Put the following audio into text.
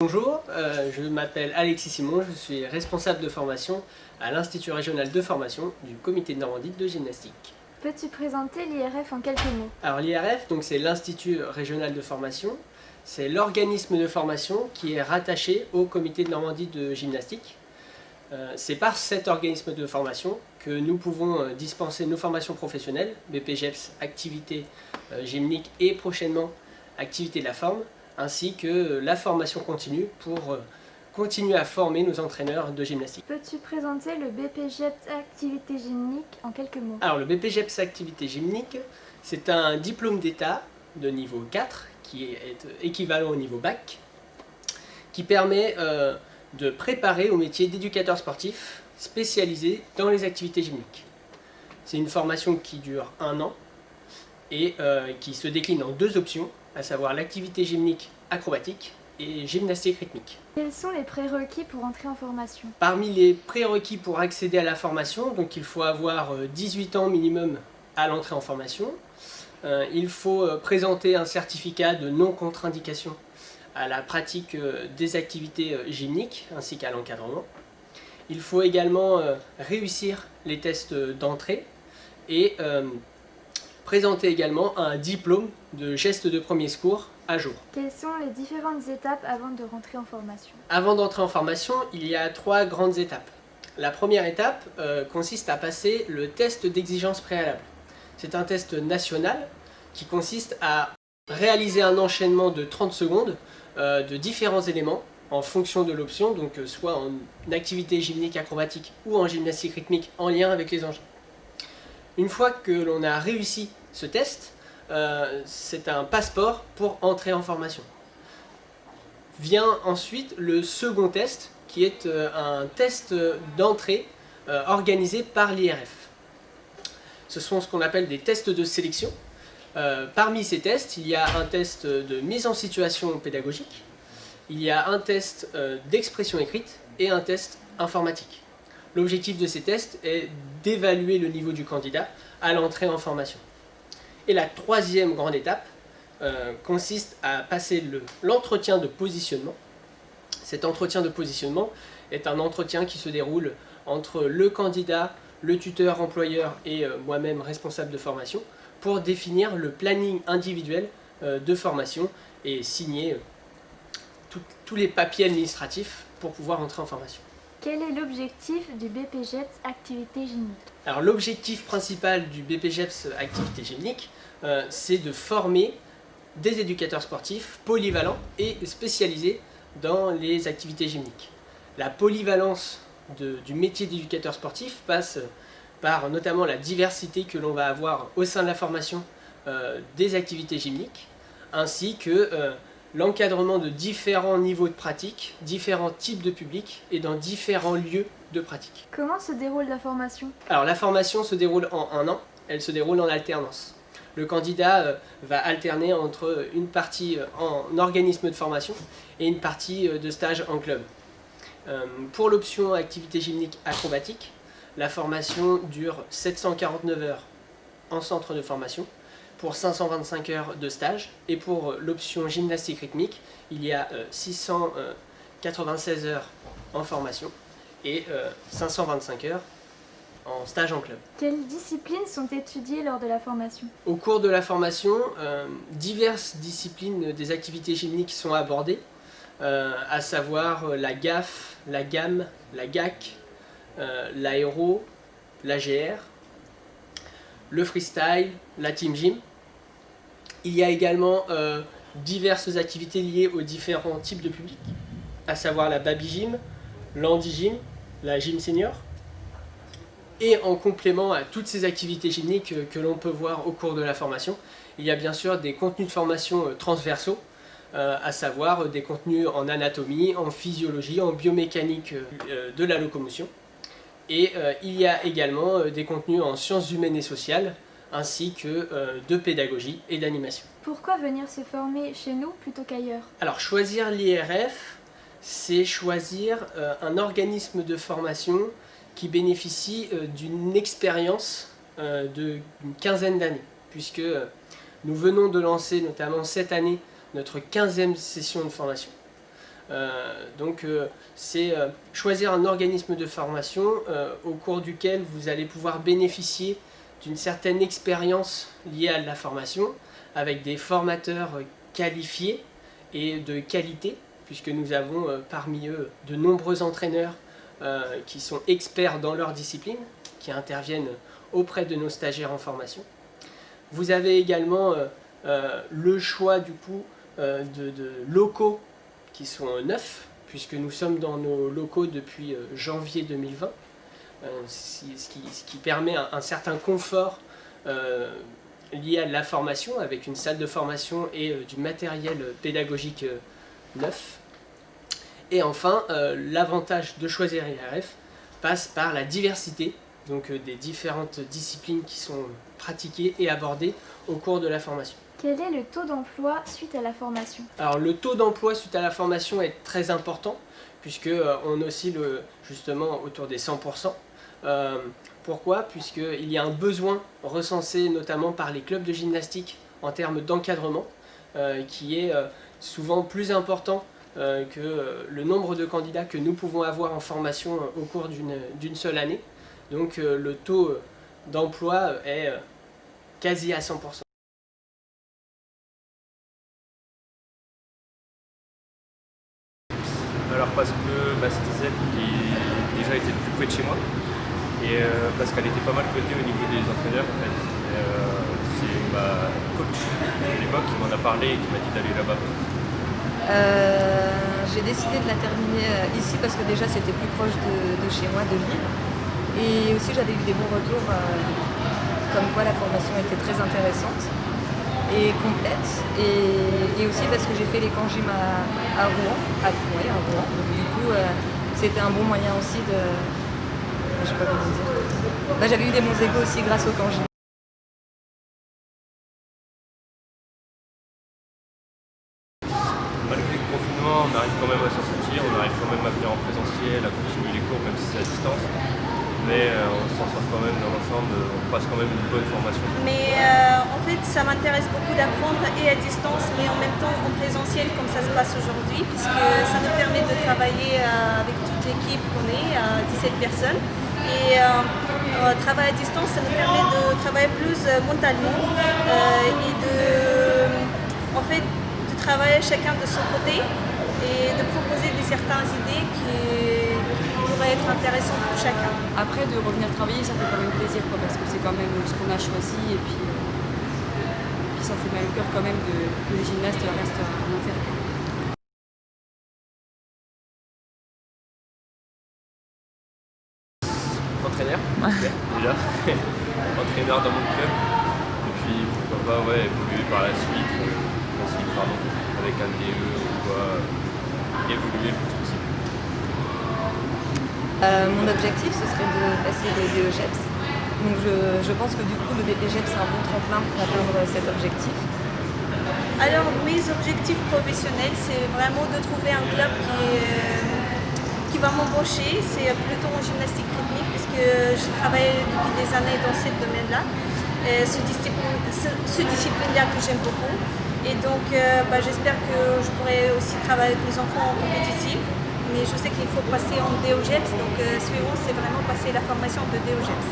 Bonjour, je m'appelle Alexis Simon, je suis responsable de formation à l'Institut régional de formation du Comité de Normandie de gymnastique. Peux-tu présenter l'IRF en quelques mots? Alors l'IRF, c'est l'Institut régional de formation, c'est l'organisme de formation qui est rattaché au Comité de Normandie de gymnastique. C'est par cet organisme de formation que nous pouvons dispenser nos formations professionnelles, BPGEPS, activité gymnique et prochainement activité de la forme, ainsi que la formation continue pour continuer à former nos entraîneurs de gymnastique. Peux-tu présenter le BPGEPS Activité Gymnique en quelques mots? Alors le BPGEPS Activité Gymnique, c'est un diplôme d'état de niveau 4 qui est équivalent au niveau bac, qui permet de préparer au métier d'éducateur sportif spécialisé dans les activités gymniques. C'est une formation qui dure 1 an et qui se décline en 2 options, à savoir l'activité gymnique acrobatique et gymnastique rythmique. Quels sont les prérequis pour entrer en formation? Parmi les prérequis pour accéder à la formation, donc il faut avoir 18 ans minimum à l'entrée en formation. Il faut présenter un certificat de non-contre-indication à la pratique des activités gymniques ainsi qu'à l'encadrement. Il faut également réussir les tests d'entrée et présenter également un diplôme de gestes de premier secours à jour. Quelles sont les différentes étapes avant de rentrer en formation? Avant d'entrer en formation, il y a 3 grandes étapes. La première étape consiste à passer le test d'exigence préalable. C'est un test national qui consiste à réaliser un enchaînement de 30 secondes de différents éléments en fonction de l'option, donc soit en activité gymnique acrobatique ou en gymnastique rythmique en lien avec les engins. Une fois que l'on a réussi ce test, c'est un passeport pour entrer en formation. Vient ensuite le second test, qui est un test d'entrée organisé par l'IRF. Ce sont ce qu'on appelle des tests de sélection. Parmi ces tests, il y a un test de mise en situation pédagogique, il y a un test d'expression écrite et un test informatique. L'objectif de ces tests est d'évaluer le niveau du candidat à l'entrée en formation. Et la troisième grande étape consiste à passer l'entretien de positionnement. Cet entretien de positionnement est un entretien qui se déroule entre le candidat, le tuteur, employeur et moi-même responsable de formation pour définir le planning individuel de formation et signer tous les papiers administratifs pour pouvoir entrer en formation. Quel est l'objectif du BPGEPS Activité Gymnique? Alors l'objectif principal du BPGEPS Activité Gymnique, c'est de former des éducateurs sportifs polyvalents et spécialisés dans les activités gymniques. La polyvalence du métier d'éducateur sportif passe par notamment la diversité que l'on va avoir au sein de la formation des activités gymniques, ainsi que l'encadrement de différents niveaux de pratique, différents types de publics et dans différents lieux de pratique. Comment se déroule la formation? Alors la formation se déroule en 1 an, elle se déroule en alternance. Le candidat va alterner entre une partie en organisme de formation et une partie de stage en club. Pour l'option activité gymnique acrobatique, la formation dure 749 heures en centre de formation pour 525 heures de stage, et pour l'option gymnastique rythmique, il y a 696 heures en formation et 525 heures en stage en club. Quelles disciplines sont étudiées lors de la formation? Au cours de la formation, diverses disciplines des activités gymniques sont abordées, à savoir la GAF, la GAM, la GAC, l'aéro, l'AGR, le freestyle, la team gym. Il y a également diverses activités liées aux différents types de publics, à savoir la baby gym, l'handi gym, la gym senior. Et en complément à toutes ces activités gymniques que l'on peut voir au cours de la formation, il y a bien sûr des contenus de formation transversaux, à savoir des contenus en anatomie, en physiologie, en biomécanique de la locomotion. Et il y a également des contenus en sciences humaines et sociales, ainsi que de pédagogie et d'animation. Pourquoi venir se former chez nous plutôt qu'ailleurs? Alors choisir l'IRF, c'est choisir un organisme de formation qui bénéficie d'une expérience d'une quinzaine d'années, puisque nous venons de lancer notamment cette année notre 15e session de formation. C'est choisir un organisme de formation au cours duquel vous allez pouvoir bénéficier d'une certaine expérience liée à la formation, avec des formateurs qualifiés et de qualité, puisque nous avons parmi eux de nombreux entraîneurs qui sont experts dans leur discipline, qui interviennent auprès de nos stagiaires en formation. Vous avez également le choix du coup de locaux qui sont neufs, puisque nous sommes dans nos locaux depuis janvier 2020, ce qui permet un certain confort lié à la formation, avec une salle de formation et du matériel pédagogique neuf. Et enfin, l'avantage de choisir IRF passe par la diversité, donc des différentes disciplines qui sont pratiquées et abordées au cours de la formation. Quel est le taux d'emploi suite à la formation? Alors le taux d'emploi suite à la formation est très important, puisqu'on oscille justement autour des 100%. Pourquoi? Puisqu'il y a un besoin recensé notamment par les clubs de gymnastique en termes d'encadrement, qui est souvent plus important que le nombre de candidats que nous pouvons avoir en formation au cours d'une seule année. Donc le taux d'emploi est quasi à 100%. Alors parce que c'était celle qui déjà était le plus près de chez moi et parce qu'elle était pas mal cotée au niveau des entraîneurs en fait. C'est ma coach de l'époque qui m'en a parlé et qui m'a dit d'aller là-bas. J'ai décidé de la terminer ici parce que déjà c'était plus proche de chez moi, de Lille. Et aussi j'avais eu des bons retours, comme quoi la formation était très intéressante et complète. Et aussi parce que j'ai fait les camps-gym à Rouen. Donc du coup c'était un bon moyen aussi de... Je sais pas comment dire. J'avais eu des bons égos aussi grâce au camps-gym. Malgré le confinement, on arrive quand même à s'en sortir, on arrive quand même à venir en présentiel, à continuer les cours même si c'est à distance. Mais on s'en sort quand même dans l'ensemble, on passe quand même une bonne formation. Mais en fait, ça m'intéresse beaucoup d'apprendre et à distance, mais en même temps en présentiel comme ça se passe aujourd'hui, puisque ça nous permet de travailler avec toute l'équipe qu'on est, 17 personnes. Et travail à distance, ça nous permet de travailler plus mentalement et de travailler chacun de son côté et de proposer certaines idées qui pourraient être intéressantes pour chacun. Après, de revenir travailler, ça fait quand même plaisir, quoi, parce que c'est quand même ce qu'on a choisi et puis ça fait mal au cœur quand même que les gymnastes restent en enfer. Entraîneur, déjà, entraîneur dans mon club, et puis pourquoi pas évoluer par la suite, avec un DE ou quoi, évoluer le plus possible. Mon objectif ce serait de passer le DEGEPS. Donc je pense que du coup le BPGEPS c'est un bon tremplin pour atteindre cet objectif. Alors mes objectifs professionnels, c'est vraiment de trouver un club qui va m'embaucher. C'est plutôt en gymnastique rythmique puisque je travaille depuis des années dans ce domaine-là. Ce discipline-là que j'aime beaucoup. Et donc j'espère que je pourrai aussi travailler avec les enfants en compétitif. Mais je sais qu'il faut passer en DEGEPS, donc suivant c'est vraiment passer la formation de DEGEPS.